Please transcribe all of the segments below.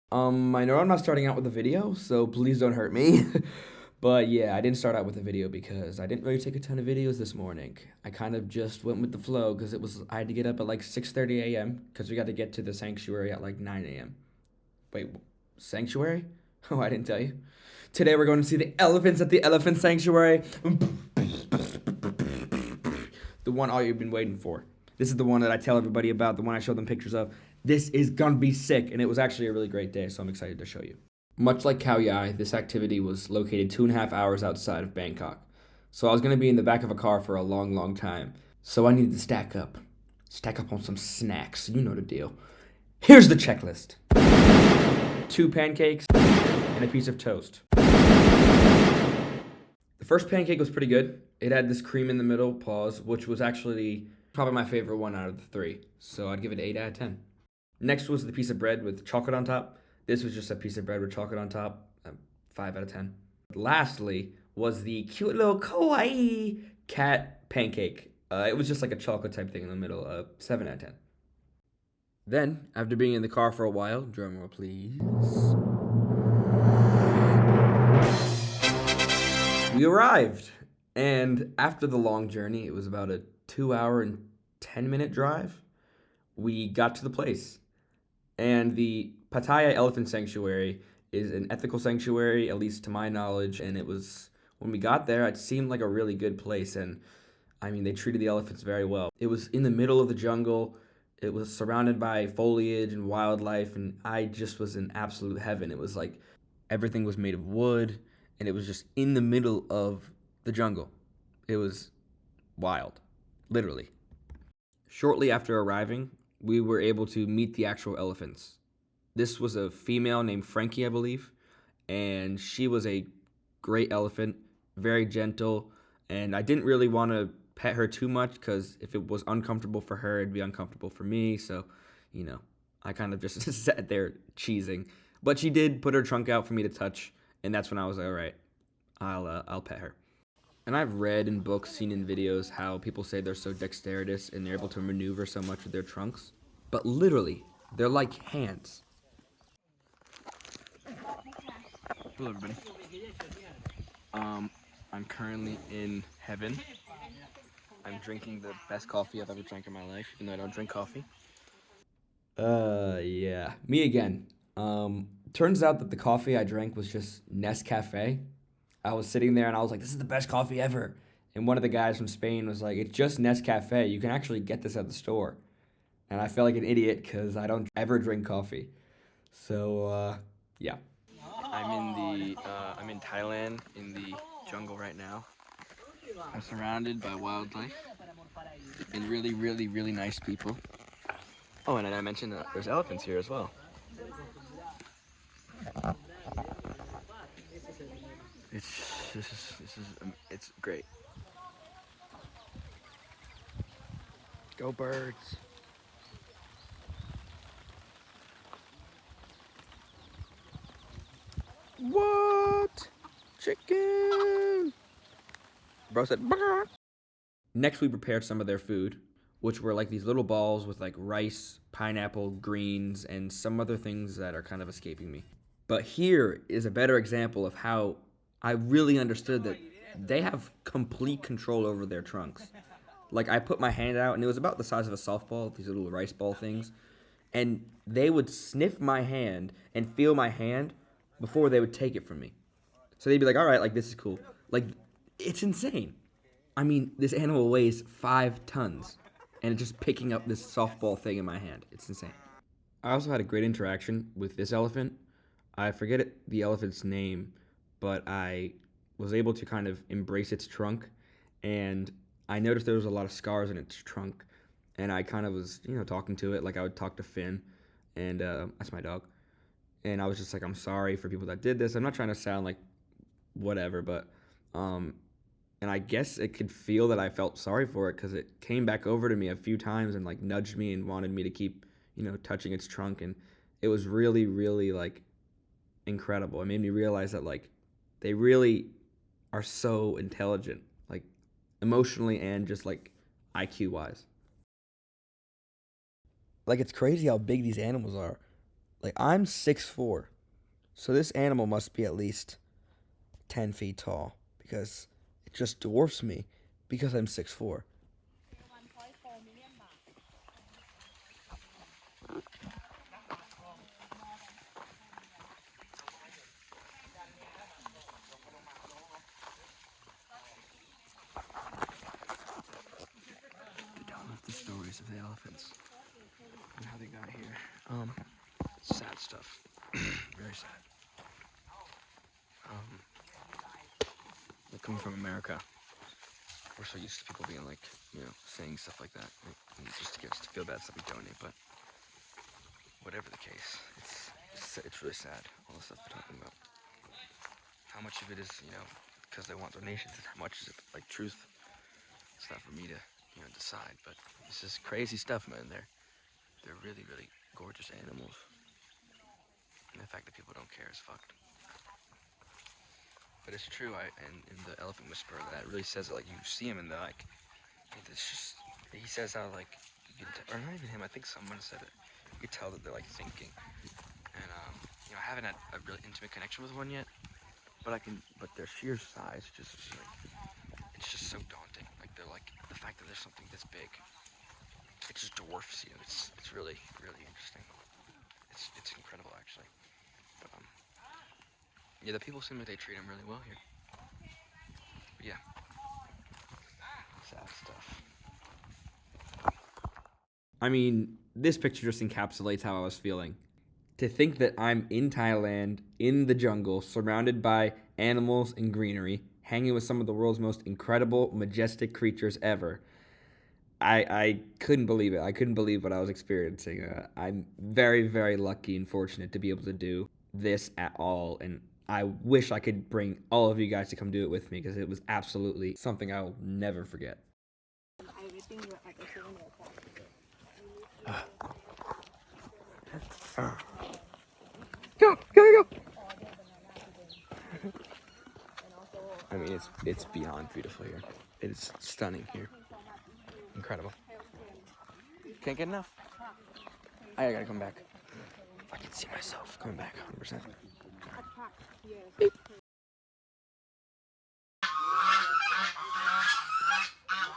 I know I'm not starting out with a video, so please don't hurt me. But yeah, I didn't start out with a video because I didn't really take a ton of videos this morning. I kind of just went with the flow because I had to get up at like 6:30 a.m. because we got to get to the sanctuary at like 9 a.m. Wait, sanctuary? Oh, I didn't tell you. Today we're going to see the elephants at the elephant sanctuary. The one all you've been waiting for. This is the one that I tell everybody about, the one I show them pictures of. This is gonna be sick, and it was actually a really great day, so I'm excited to show you. Much like Khao Yai, this activity was located 2.5 hours outside of Bangkok. So I was gonna be in the back of a car for a long, long time. So I needed to stack up. Stack up on some snacks, you know the deal. Here's the checklist. 2 pancakes and a piece of toast. The first pancake was pretty good. It had this cream in the middle, pause, which was actually probably my favorite one out of the 3. So I'd give it 8 out of 10. Next was the piece of bread with chocolate on top. This was just a piece of bread with chocolate on top. 5 out of 10. Lastly was the cute little kawaii cat pancake. It was just like a chocolate type thing in the middle. 7 out of 10. Then, after being in the car for a while, drumroll please, we arrived. And after the long journey, it was about a 2 hour and 10-minute drive, we got to the place. And the Pattaya Elephant Sanctuary is an ethical sanctuary, at least to my knowledge, and it was, when we got there, it seemed like a really good place, and I mean, they treated the elephants very well. It was in the middle of the jungle, it was surrounded by foliage and wildlife, and I just was in absolute heaven. It was like everything was made of wood, and it was just in the middle of the jungle. It was wild, literally. Shortly after arriving, we were able to meet the actual elephants. This was a female named Frankie, I believe, and she was a great elephant, very gentle, and I didn't really want to pet her too much because if it was uncomfortable for her, it'd be uncomfortable for me, so, I kind of just sat there cheesing. But she did put her trunk out for me to touch, and that's when I was like, all right, I'll pet her. And I've read in books, seen in videos, how people say they're so dexterous and they're able to maneuver so much with their trunks. But literally, they're like hands. Hello, everybody. I'm currently in heaven. I'm drinking the best coffee I've ever drank in my life, even though I don't drink coffee. Yeah. Me again. Turns out that the coffee I drank was just Nescafe. I was sitting there and I was like, this is the best coffee ever. And one of the guys from Spain was like, it's just Nescafe. You can actually get this at the store. And I felt like an idiot because I don't ever drink coffee. So, yeah. I'm in Thailand in the jungle right now. I'm surrounded by wildlife and really, really, really nice people. Oh, and I mentioned that there's elephants here as well. It's great. Go birds. What? Chicken. Bro said, "Brr." Next, we prepared some of their food, which were like these little balls with like rice, pineapple, greens, and some other things that are kind of escaping me. But here is a better example of how I really understood that they have complete control over their trunks. Like, I put my hand out, and it was about the size of a softball, these little rice ball things, and they would sniff my hand and feel my hand before they would take it from me. So they'd be like, all right, like, this is cool. Like, it's insane. I mean, this animal weighs 5 tons, and it's just picking up this softball thing in my hand. It's insane. I also had a great interaction with this elephant. I forget the elephant's name, but I was able to kind of embrace its trunk, and I noticed there was a lot of scars in its trunk, and I kind of was, talking to it like I would talk to Finn, and that's my dog. And I was just like, I'm sorry for people that did this. I'm not trying to sound like whatever, but and I guess it could feel that I felt sorry for it because it came back over to me a few times and like nudged me and wanted me to keep, touching its trunk, and it was really, really like incredible. It made me realize that like they really are so intelligent, like emotionally and just like IQ wise. Like, it's crazy how big these animals are. Like, I'm 6'4", so this animal must be at least 10 feet tall because it just dwarfs me because I'm 6'4". The stories of the elephants and how they got here. Sad stuff. Very sad. Coming from America, we're so used to people being like, saying stuff like that, just to get us to feel bad, so we donate. But whatever the case, it's really sad, all the stuff we're talking about. How much of it is, because they want donations, and how much is it like truth? It's not for me to, decide. But this is crazy stuff, man. They're really, really gorgeous animals, and the fact that people don't care is fucked. But it's true, and in the Elephant Whisperer, that really says it. Like, you see him in the, like, it's just, he says how, like, or not even him, I think someone said it. You can tell that they're, like, thinking. And, I haven't had a really intimate connection with one yet, but their sheer size just, it's just so daunting. Like, they're, like, the fact that there's something this big, it just dwarfs you. It's really, really interesting. It's incredible, actually. But, yeah, the people seem like they treat him really well here. But yeah. Sad stuff. I mean, this picture just encapsulates how I was feeling. To think that I'm in Thailand, in the jungle, surrounded by animals and greenery, hanging with some of the world's most incredible, majestic creatures ever. I couldn't believe it. I couldn't believe what I was experiencing. I'm very, very lucky and fortunate to be able to do this at all, and I wish I could bring all of you guys to come do it with me because it was absolutely something I'll never forget. Go! I mean, it's beyond beautiful here. It is stunning here. Incredible. Can't get enough. I gotta come back. I can see myself coming back 100%. Beep.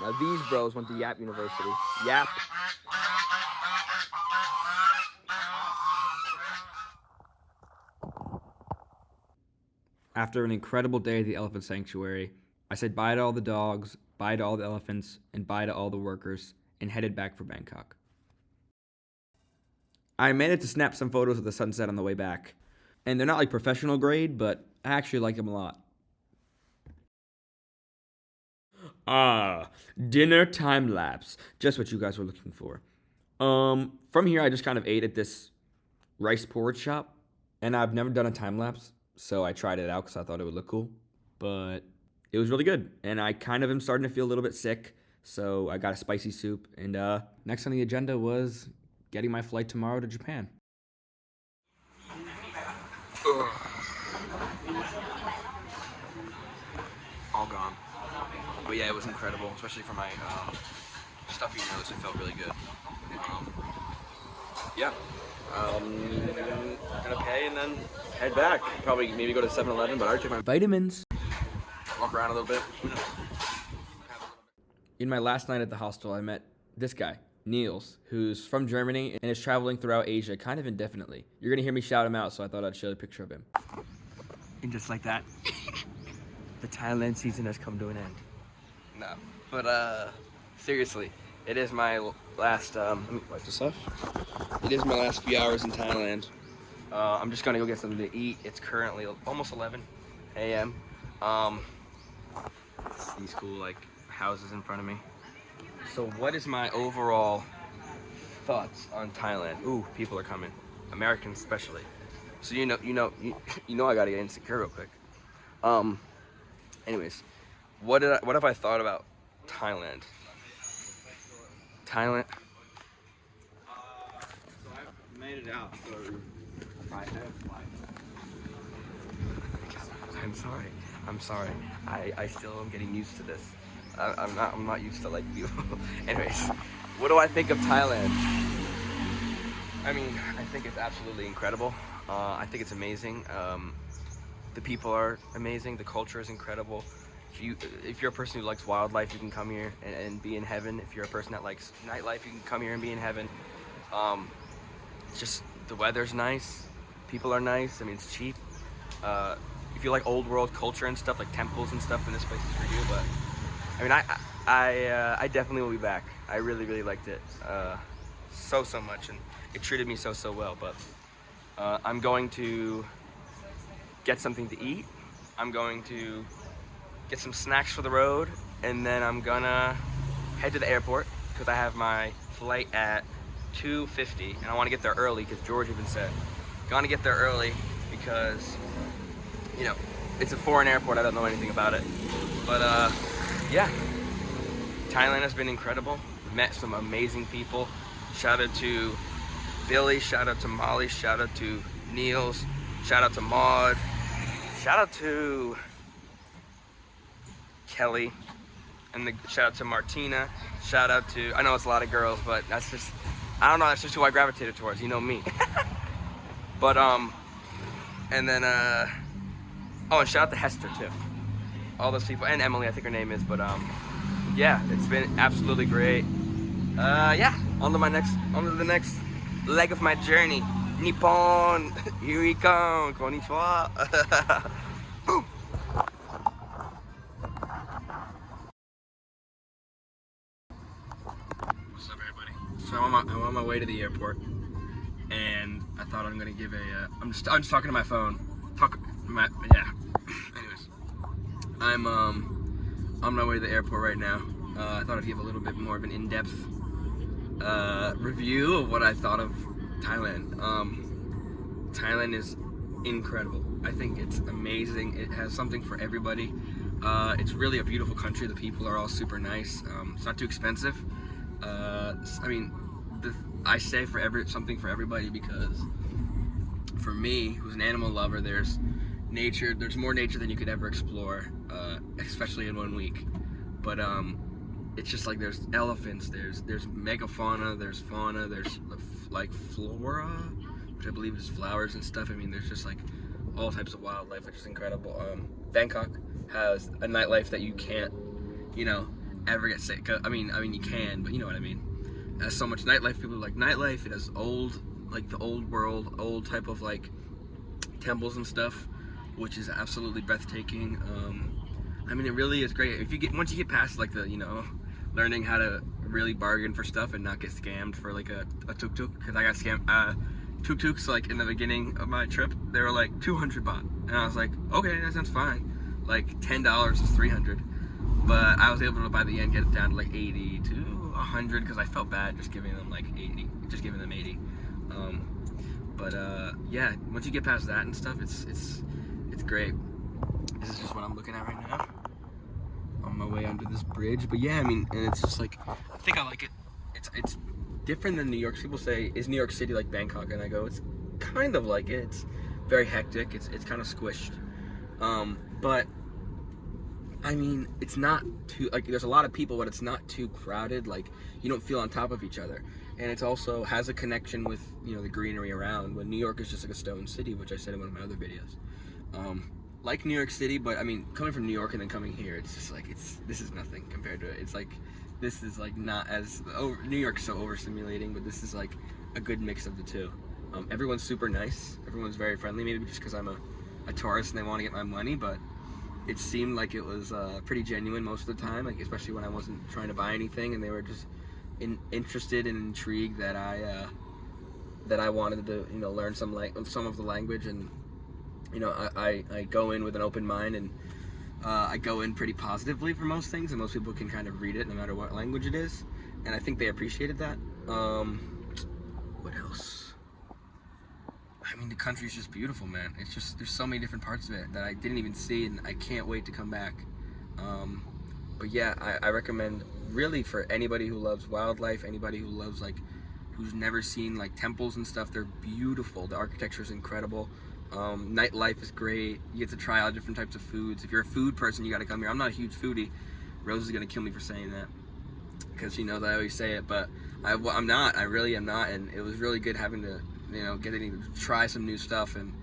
Now these bros went to Yap University. Yap. After an incredible day at the elephant sanctuary, I said bye to all the dogs, bye to all the elephants, and bye to all the workers, and headed back for Bangkok. I managed to snap some photos of the sunset on the way back. And they're not like professional grade, but I actually like them a lot. Dinner time lapse. Just what you guys were looking for. From here I just kind of ate at this rice porridge shop, and I've never done a time lapse, so I tried it out because I thought it would look cool. But it was really good, and I kind of am starting to feel a little bit sick, so I got a spicy soup, and next on the agenda was getting my flight tomorrow to Japan. All gone. But yeah, it was incredible, especially for my stuffy nose. It felt really good. Yeah. Gonna pay and then head back. Probably maybe go to 7-Eleven, but I already took my vitamins. Walk around a little bit. Who knows? In my last night at the hostel, I met this guy, Niels, who's from Germany and is traveling throughout Asia kind of indefinitely. You're gonna hear me shout him out, so I thought I'd show a picture of him. And just like that, the Thailand season has come to an end. No, but seriously, it is my last, let me wipe this off. It is my last few hours in Thailand. I'm just gonna go get something to eat. It's currently almost 11 a.m. These cool, like, houses in front of me. So what is my overall thoughts on Thailand? Ooh, people are coming. Americans especially. So you know I gotta get insecure real quick. Anyways, what have I thought about Thailand? Thailand. So I made it out. So I have I'm sorry. I still am getting used to this. I'm not used to like you. Anyways, what do I think of Thailand? I mean, I think it's absolutely incredible. I think it's amazing. The people are amazing. The culture is incredible. If you're a person who likes wildlife, you can come here and be in heaven. If you're a person that likes nightlife, you can come here and be in heaven. It's just the weather's nice. People are nice. I mean, it's cheap. If you like old world culture and stuff, like temples and stuff, then this place is for you. But I mean, I definitely will be back. I really liked it so much, and it treated me so well. But I'm going to get something to eat. I'm going to get some snacks for the road, and then I'm gonna head to the airport because I have my flight at 2:50, and I want to get there early because George even said, "Gonna get there early because you know it's a foreign airport. I don't know anything about it." But yeah, Thailand has been incredible. Met some amazing people. Shout out to Billy. Shout out to Molly. Shout out to Niels. Shout out to Maud. Shout out to Kelly. And shout out to Martina. Shout out to, I know it's a lot of girls, but that's just, I don't know, that's just who I gravitated towards. You know me. But, and then, oh, and shout out to Hester too. All those people, and Emily, I think her name is, but, yeah, it's been absolutely great. Yeah, on to the next leg of my journey. Nippon, here we come, konnichiwa. What's up, everybody? So I'm on my way to the airport, and I thought I'm gonna give I'm just talking to my phone. Yeah. Anyways, I'm on my way to the airport right now. I thought I'd give a little bit more of an in-depth review of what I thought of Thailand. Thailand is incredible. I think it's amazing. It has something for everybody. It's really a beautiful country. The people are all super nice. It's not too expensive. I mean, I say something for everybody because for me, who's an animal lover, there's nature. There's more nature than you could ever explore, especially in 1 week. But it's just like there's elephants, there's megafauna, there's fauna, there's like flora, which I believe is flowers and stuff. I mean, there's just like all types of wildlife, which is incredible. Bangkok has a nightlife that you can't, ever get sick of. I mean you can, but you know what I mean. It has so much nightlife. People like nightlife. It has the old world, old type of like temples and stuff, which is absolutely breathtaking. I mean, it really is great. Once you get past like the, learning how to really bargain for stuff and not get scammed for like a tuk-tuk, because I got scammed. Tuk-tuks, like in the beginning of my trip, they were like 200 baht, and I was like, okay, that sounds fine. Like $10 is 300, but I was able to by the end get it down to like 80 to 100 because I felt bad just giving them like 80, just giving them 80. Yeah, once you get past that and stuff, it's great. This is just what I'm looking at right now on my way under this bridge. But yeah, I mean, and it's just like, I think I like it. It's different than New York. People say, is New York City like Bangkok? And I go, it's kind of like it. It's very hectic. It's kind of squished. But I mean, it's not too, like, there's a lot of people, but it's not too crowded. Like, you don't feel on top of each other. And it also has a connection with, the greenery around, when New York is just like a stone city, which I said in one of my other videos. Like New York City, but I mean, coming from New York and then coming here, it's just like, this is nothing compared to it. It's like, this is like not as, New York's so overstimulating, but this is like a good mix of the two. Everyone's super nice. Everyone's very friendly, maybe just because I'm a tourist and they want to get my money, but it seemed like it was pretty genuine most of the time, like especially when I wasn't trying to buy anything, and they were just interested and intrigued that I wanted to learn some of the language. And I go in with an open mind, and I go in pretty positively for most things, and most people can kind of read it no matter what language it is, and I think they appreciated that. What else? I mean, the country's just beautiful, man. It's just, there's so many different parts of it that I didn't even see, and I can't wait to come back. But yeah, I recommend really for anybody who loves wildlife, anybody who loves who's never seen temples and stuff. They're beautiful. The architecture is incredible. Nightlife is great. You get to try out different types of foods. If you're a food person, you got to come here. I'm not a huge foodie. Rose is gonna kill me for saying that. because she knows I always say it, but I'm not. I really am not, and it was really good having to, getting to try some new stuff. And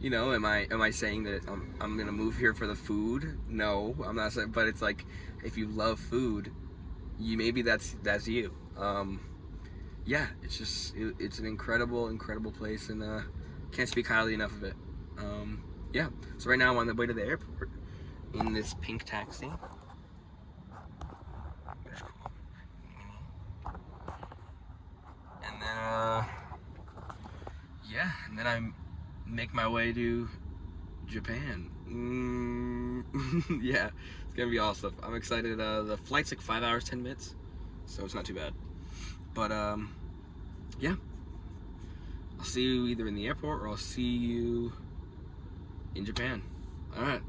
am I saying that I'm gonna move here for the food? No, I'm not saying. But it's like, if you love food, maybe that's you. Yeah, it's just it's an incredible place, and can't speak highly enough of it. Yeah. So right now I'm on the way to the airport in this pink taxi. And then, yeah, and then I make my way to Japan. Yeah, it's gonna be awesome. I'm excited. The flight's like 5 hours, 10 minutes, so it's not too bad. But, yeah, I'll see you either in the airport or I'll see you in Japan. All right,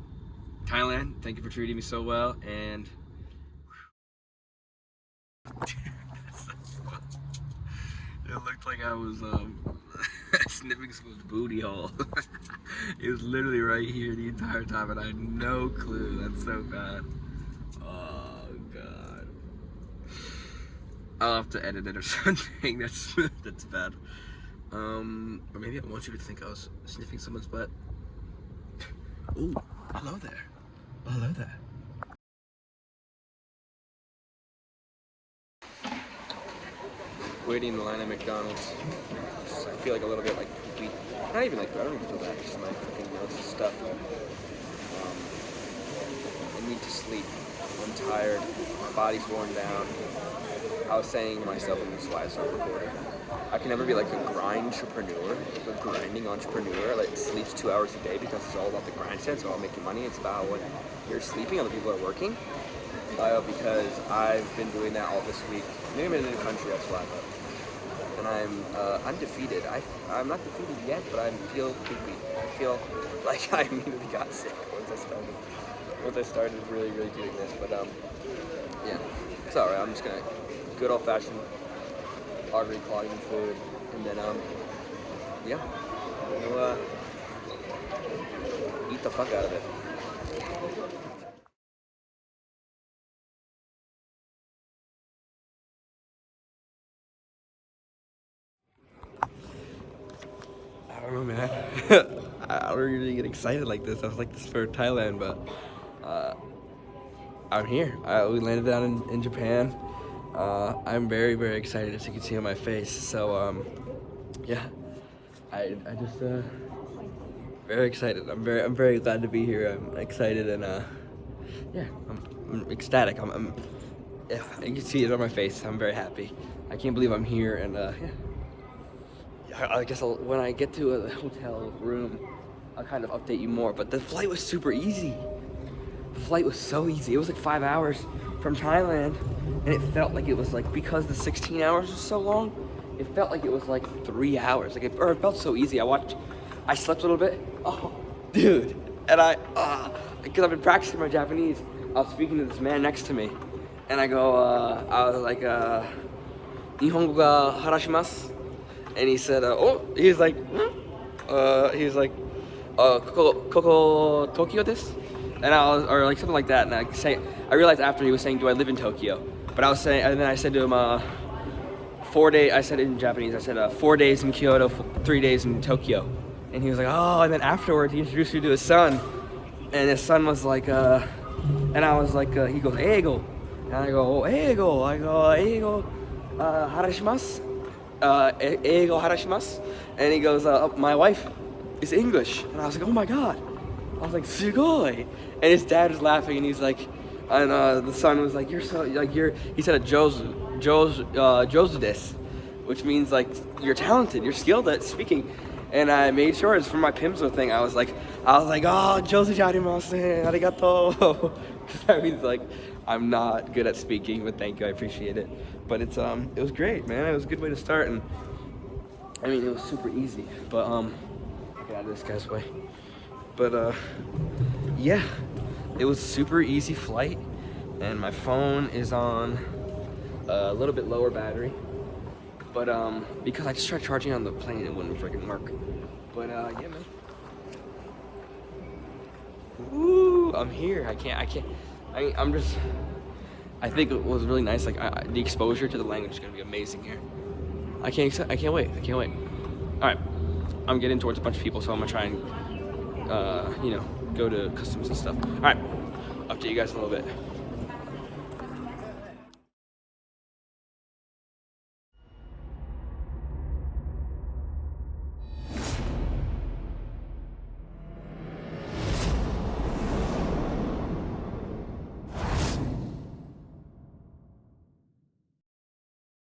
Thailand, thank you for treating me so well, and it looked like I was sniffing someone's booty hole. It was literally right here the entire time, and I had no clue. That's so bad. Oh god. I'll have to edit it or something. That's bad. Or maybe I want you to think I was sniffing someone's butt. Ooh, hello there. Hello there. Waiting in the line at McDonald's. I feel like a little bit like poopy. Not even like, I don't even feel that. Just my fucking nose is stuffed. I need to sleep. I'm tired. My body's worn down. I was saying to myself, and this is why I started recording, I can never be like a grinding entrepreneur that sleeps 2 hours a day, because it's all about the grind set. It's all making money. It's about when you're sleeping, other people are working. Because I've been doing that all this week. Maybe I'm in a new country, that's why. And I'm undefeated. I'm not defeated yet, but I feel poopy. I feel like I immediately got sick once I started really doing this. But yeah, it's alright. I'm just gonna good old fashioned artery clogging food, and then yeah, we'll eat the fuck out of it. I don't know, man. I don't really get excited like this. I was like this for Thailand, but I'm here. We landed down in Japan. I'm very excited, as you can see on my face. So yeah, I just very excited. I'm very glad to be here. I'm excited, and yeah, I'm ecstatic. Yeah, you can see it on my face. I'm very happy. I can't believe I'm here, and yeah. I guess when I get to a hotel room, I'll kind of update you more. But the flight was super easy. The flight was so easy. It was like 5 hours from Thailand, and it felt like it was like, because the 16 hours was so long, it felt like it was like 3 hours. Like it felt so easy. I slept a little bit. Oh, dude. And because I've been practicing my Japanese, I was speaking to this man next to me, and I was like, Nihongo ga harashimasu. And he said, he's like, Koko Tokyo desu? And or like something like that. And I realized after he was saying, do I live in Tokyo? But I was saying, and then I said to him, 4 days, I said in Japanese, I said 4 days in Kyoto, 3 days in Tokyo. And he was like, oh, and then afterwards he introduced me to his son. And his son was like, and I was like, he goes, eigo. And I go, eigo. I go, eigo, harashimasu. Eigo harashimasu. And he goes, my wife is English. And I was like, oh my god. I was like, sugoi. And his dad was laughing, and he's like, and the son was like, he said jojo desu, which means like, you're talented, you're skilled at speaking. And I made sure it's for my Pimzo thing. I was like, oh, jozu jarimasen, arigato. That means like, I'm not good at speaking, but thank you, I appreciate it. But it was great, man. It was a good way to start, and I mean, it was super easy. But get out of this guy's way. But yeah, it was super easy flight, and my phone is on a little bit lower battery. But because I just tried charging on the plane, it wouldn't freaking work. But yeah, man. Woo! I'm here. I'm just. I think it was really nice. Like the exposure to the language is gonna be amazing here. I can't wait. I can't wait. All right, I'm getting towards a bunch of people, so I'm gonna try and you know, go to customs and stuff. All right, update you guys in a little bit.